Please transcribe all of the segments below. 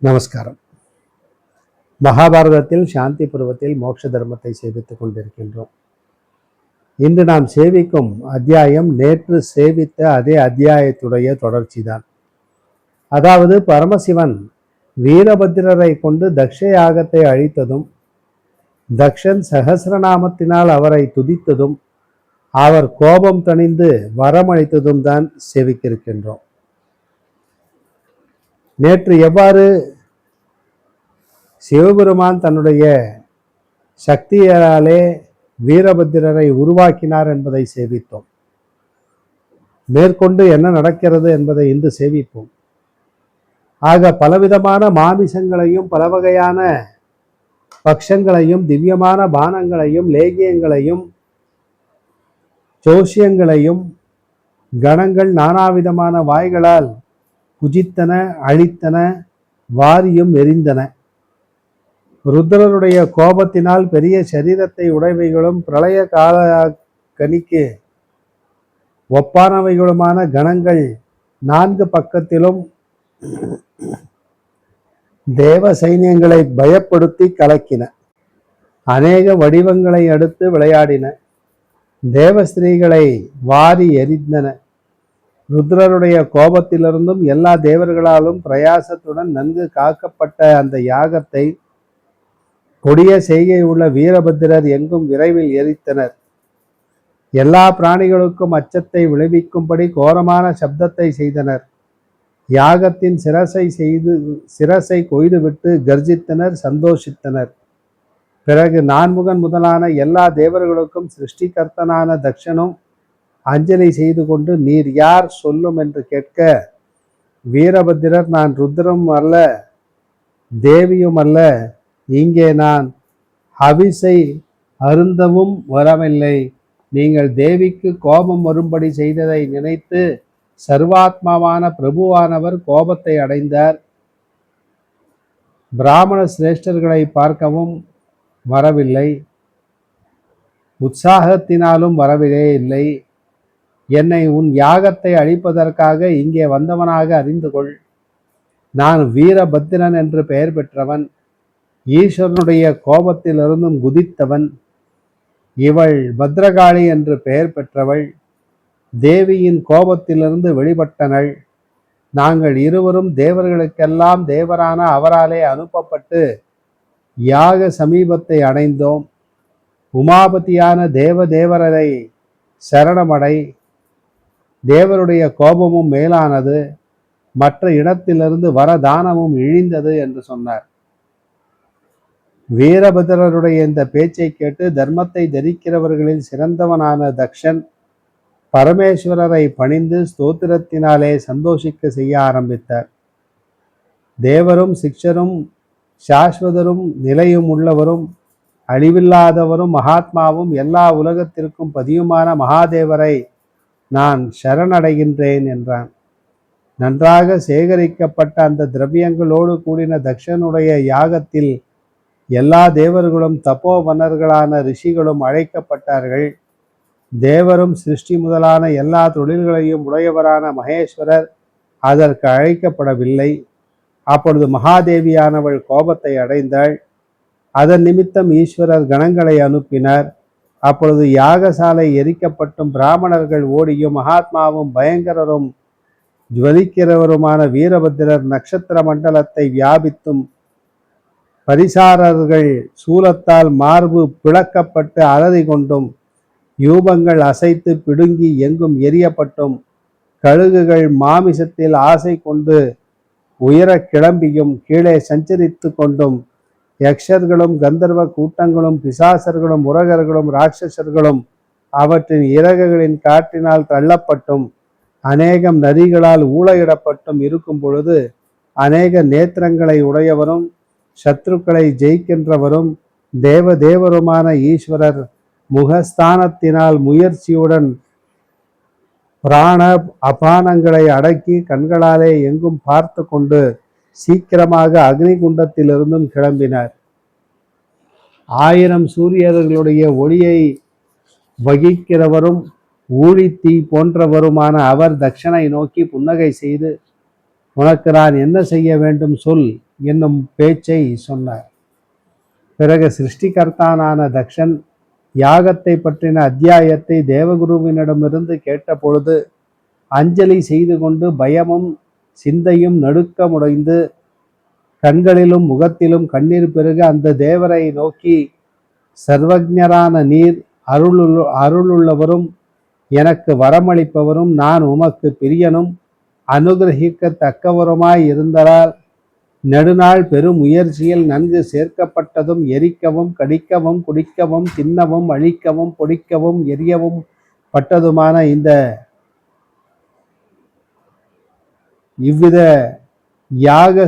நமஸ்காரம். மகாபாரதத்தில் சாந்தி பருவத்தில் மோட்ச தர்மத்தை சேவித்துக் கொண்டிருக்கின்றோம். இன்று நாம் சேவிக்கும் அத்தியாயம் நேற்று சேவித்த அதே அத்தியாயத்துடைய தொடர்ச்சிதான். அதாவது பரமசிவன் வீரபத்திரரை கொண்டு தக்ஷ யாகத்தை அழித்ததும், தக்ஷன் சகசிரநாமத்தினால் அவரை துதித்ததும், அவர் கோபம் தணிந்து வரமளித்ததும் தான் சேவிக்கிருக்கின்றோம். நேற்று எவ்வாறு சிவபெருமான் தன்னுடைய சக்தியாலே வீரபத்திரரை உருவாக்கினார் என்பதை சேவித்தோம். மேற்கொண்டு என்ன நடக்கிறது என்பதை இன்று சேவிப்போம். ஆக பலவிதமான மாமிசங்களையும் பல வகையான பக்ஷங்களையும் திவ்யமான பானங்களையும் லேகியங்களையும் ஜோசியங்களையும் கணங்கள் நானாவிதமான வாய்களால் புஜித்தன, அழித்தன, வாரியும் எரிந்தன. ருத்ரருடைய கோபத்தினால் பெரிய சரீரத்தை உடையவைகளும் பிரளய கால கனிக்கு ஒப்பானவைகளுமான கணங்கள் நான்கு பக்கத்திலும் தேவ சைன்யங்களை பயப்படுத்தி கலக்கின. அநேக வடிவங்களை அடுத்து விளையாடின. தேவஸ்திரீகளை வாரி எரிந்தன. ருத்ரருடைய கோபத்திலிருந்தும் எல்லா தேவர்களாலும் பிரயாசத்துடன் நன்கு காக்கப்பட்ட அந்த யாகத்தை கொடிய செய்கை உள்ள வீரபத்திரர் எங்கும் விரைவில் எரித்தனர். எல்லா பிராணிகளுக்கும் அச்சத்தை விளைவிக்கும்படி கோரமான சப்தத்தை செய்தனர். யாகத்தின் சிரசை கொய்துவிட்டு கர்ஜித்தனர், சந்தோஷித்தனர். பிறகு நான்முகன் முதலான எல்லா தேவர்களுக்கும் சிருஷ்டிகர்த்தனான தக்ஷனும் அஞ்சலி செய்து கொண்டு, நீர் யார் சொல்லும் என்று கேட்க, வீரபத்திரர், நான் ருத்ரம் அல்ல, தேவியும் அல்ல, இங்கே நான் ஹவிசை அருந்தவும் வரவில்லை. நீங்கள் தேவிக்கு கோபம் வரும்படி செய்ததை நினைத்து சர்வாத்மாவான பிரபுவானவர் கோபத்தை அடைந்தார். பிராமண சிரேஷ்டர்களை பார்க்கவும் வரவில்லை, உற்சாகத்தினாலும் வரவில்லை இல்லை. என்னை உன் யாகத்தை அழிப்பதற்காக இங்கே வந்தவனாக அறிந்து கொள். நான் வீரபத்திரன் என்று பெயர் பெற்றவன், ஈஸ்வரனுடைய கோபத்திலிருந்தும் குதித்தவன். இவள் பத்ரகாளி என்று பெயர் பெற்றவள், தேவியின் கோபத்திலிருந்து வெளிப்பட்டனள். நாங்கள் இருவரும் தேவர்களுக்கெல்லாம் தேவரான அவராலே அனுப்பப்பட்டு யாக சமீபத்தை அடைந்தோம். உமாபதியான தேவரை சரணமடை. தேவருடைய கோபமும் மேலானது, மற்ற இடத்திலிருந்து வரதானமும் இழிந்தது என்று சொன்னார். வீரபத்திரருடைய இந்த பேச்சை கேட்டு தர்மத்தை தரிக்கிறவர்களில் சிறந்தவனான தக்ஷன் பரமேஸ்வரரை பணிந்து ஸ்தோத்திரத்தினாலே சந்தோஷிக்க செய்ய ஆரம்பித்தார். தேவரும் சிக்ஷரும் சாஸ்வதரும் நிலையும் உள்ளவரும் அழிவில்லாதவரும் மகாத்மாவும் எல்லா உலகத்திற்கும் பதியுமான மகாதேவரை நான் சரணடைகின்றேன் என்றான். நன்றாக சேகரிக்கப்பட்ட அந்த திரவியங்களோடு கூடின தக்ஷனுடைய யாகத்தில் எல்லா தேவர்களும் தப்போவனர்களான ரிஷிகளும் அழைக்கப்பட்டார்கள். தேவரும் சிருஷ்டி முதலான எல்லா தொழில்களையும் உடையவரான மகேஸ்வரர் அதற்கு அழைக்கப்படவில்லை. அப்பொழுது மகாதேவியானவள் கோபத்தை அடைந்தாள். அதன் நிமித்தம் ஈஸ்வரர் கணங்களை அனுப்பினார். அப்பொழுது யாகசாலை எரிக்கப்பட்டும் பிராமணர்கள் ஓடியும் மகாத்மாவும் பயங்கரரும் ஜுவலிக்கிறவருமான வீரபத்திரர் நட்சத்திர மண்டலத்தை வியாபித்தும் பரிசாரர்கள் சூலத்தால் மார்பு பிளக்கப்பட்டு அலறி கொண்டும் யூபங்கள் அசைத்து பிடுங்கி எங்கும் எரியப்பட்டும் கழுகுகள் மாமிசத்தில் ஆசை கொண்டு உயர கிளம்பியும் கீழே சஞ்சரித்து கொண்டும் யக்ஷர்களும் கந்தர்வ கூட்டங்களும் பிசாசர்களும் உரகர்களும் ராட்சசர்களும் அவற்றின் இறகுகளின் காற்றினால் தள்ளப்பட்டும் அநேகம் நரிகளால் ஊளையிடப்பட்டும் இருக்கும் பொழுது அநேக நேத்திரங்களை உடையவரும் சத்ருக்களை ஜெயிக்கின்றவரும் தேவருமான ஈஸ்வரர் முகஸ்தானத்தினால் முயற்சியுடன் பிராண அபானங்களை அடக்கி கண்களாலே எங்கும் பார்த்து கொண்டு சீக்கிரமாக அக்னிகுண்டத்திலிருந்தும் கிளம்பினார். 1000 சூரியர்களுடைய ஒளியை வகிக்கிறவரும் ஊழித்தீ போன்றவருமான அவர் தக்ஷனை நோக்கி புன்னகை செய்து, உனக்கு நான் என்ன செய்ய வேண்டும் சொல் என்னும் பேச்சை சொன்னார். பிறகு சிருஷ்டிகர்த்தானான தக்ஷன் யாகத்தை பற்றின அத்தியாயத்தை தேவகுருவினிடமிருந்து கேட்டபொழுது அஞ்சலி செய்து கொண்டு பயமும் சிந்தையும் நடுக்கமுடைந்து கண்களிலும் முகத்திலும் கண்ணீர் பெருக அந்த தேவரை நோக்கி, சர்வஜரான நீர் அருளுள்ளவரும் எனக்கு வரமளிப்பவரும் நான் உமக்கு பிரியனும் அனுகிரகிக்கத்தக்கவருமாய் இருந்ததால் நெடுநாள் பெரும் முயற்சியில் நன்கு சேர்க்கப்பட்டதும் எரிக்கவும் கடிக்கவும் குடிக்கவும் தின்னவும் அழிக்கவும் பொடிக்கவும் எரியவும் பட்டதுமான இவ்வித யாக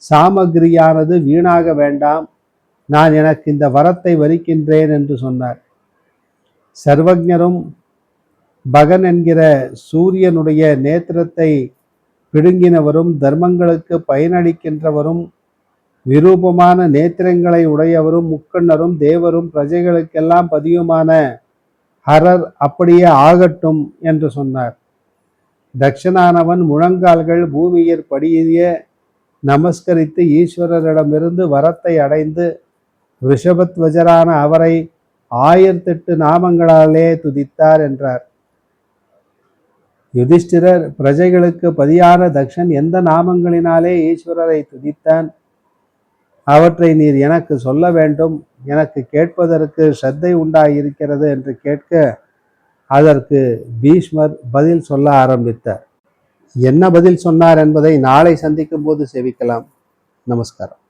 சாமகிரியானது வீணாக வேண்டாம், நான் எனக்கு இந்த வரத்தை வரிக்கின்றேன் என்று சொன்னார். சர்வஜரும் பகன் என்கிற சூரியனுடைய நேத்திரத்தை பிடுங்கினவரும் தர்மங்களுக்கு பயனளிக்கின்றவரும் விரூபமான நேத்திரங்களை உடையவரும் முக்கண்ணரும் தேவரும் பிரஜைகளுக்கெல்லாம் பதியுமான ஹரர் அப்படியே ஆகட்டும் என்று சொன்னார். தக்ஷனானவன் முழங்கால்கள் பூமியில் படிய நமஸ்கரித்து ஈஸ்வரரிடமிருந்து வரத்தை அடைந்து ரிஷபத்வஜரான அவரை 1008 நாமங்களாலே துதித்தார் என்றார். யுதிஷ்டிரர், பிரஜைகளுக்கு பதியான தக்ஷன் எந்த நாமங்களினாலே ஈஸ்வரரை துதித்தான், அவற்றை நீர் எனக்கு சொல்ல வேண்டும், எனக்கு கேட்பதற்கு ஸ்ரத்தை உண்டாயிருக்கிறது என்று கேட்க அதற்கு பீஷ்மர் பதில் சொல்ல ஆரம்பித்தார். என்ன பதில் சொன்னார் என்பதை நாளை சந்திக்கும் போது சேவிக்கலாம். நமஸ்காரம்.